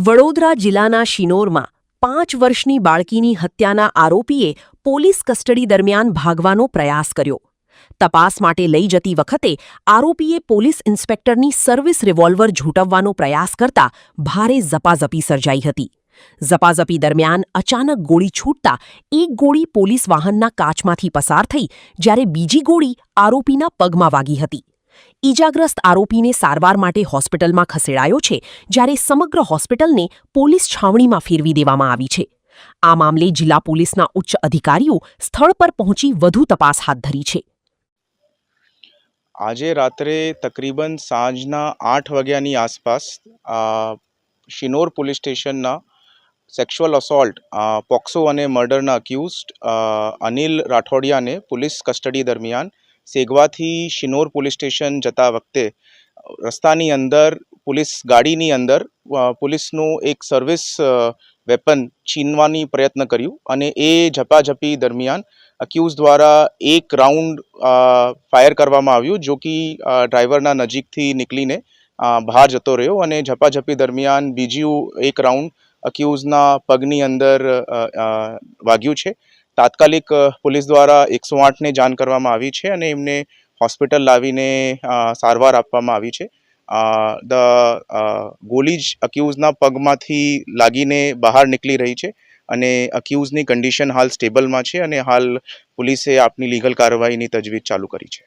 વડોદરા જિલ્લાના શિનોરમાં 5 વર્ષની બાળકીની હત્યાના આરોપીએ પોલીસ કસ્ટડી દરમિયાન ભાગવાનો પ્રયાસ કર્યો. તપાસ માટે લઈ જતી વખતે આરોપીએ પોલીસ ઇન્સ્પેક્ટરની સર્વિસ રિવોલ્વર ઝૂંટવવાનો પ્રયાસ કરતા ભારે ઝપાઝપી સર્જાઈ હતી. ઝપાઝપી દરમિયાન અચાનક ગોળી છૂટતા એક ગોળી પોલીસ વાહનના કાચમાંથી પસાર થઈ જ્યારે બીજી ગોળી આરોપીના પગમાં વાગી હતી. ઈજાગ્રસ્ત આરોપીને સારવાર માટે હોસ્પિટલમાં ખસેડાયો છે, જ્યારે સમગ્ર હોસ્પિટલને પોલીસ છાવણીમાં ફેરવી દેવામાં આવી છે. આ મામલે જિલ્લા પોલીસના ઉચ્ચ અધિકારીઓ સ્થળ પર પહોંચી વધુ તપાસ હાથ ધરી છે. આજે રાત્રે તકરીબન સાંજના 8 વાગ્યાની આસપાસ શિનોર પોલીસ સ્ટેશનના સેક્સ્યુઅલ અસોલ્ટ પોક્સો અને મર્ડરના અક્યુઝડ અનિલ રાઠોડિયાને પોલીસ કસ્ટડી દરમિયાન સેગવાથી શિનોર પોલીસ સ્ટેશન જતા વખતે રસ્તાની અંદર પોલીસ ગાડીની અંદર પોલીસનું એક સર્વિસ વેપન છીનવાની પ્રયત્ન કર્યું અને એ ઝપાઝપી દરમિયાન અક્યુઝ દ્વારા એક રાઉન્ડ ફાયર કરવામાં આવ્યું, જો કે ડ્રાઈવરના નજીકથી નીકળીને બહાર જતો રહ્યો અને ઝપાઝપી દરમિયાન બીજું એક રાઉન્ડ અક્યુઝના પગની અંદર વાગ્યું છે. તાત્કાલિક પોલીસ દ્વારા 108ને જાણ કરવામાં આવી છે અને એમને હોસ્પિટલ લાવીને સારવાર આપવામાં આવી છે. ગોળી જ અક્યુઝના પગમાંથી લાગીને બહાર નીકળી રહી છે અને અક્યુઝની કન્ડિશન હાલ સ્ટેબલમાં છે અને હાલ પોલીસે આપની લીગલ કાર્યવાહીની તજવીજ ચાલુ કરી છે.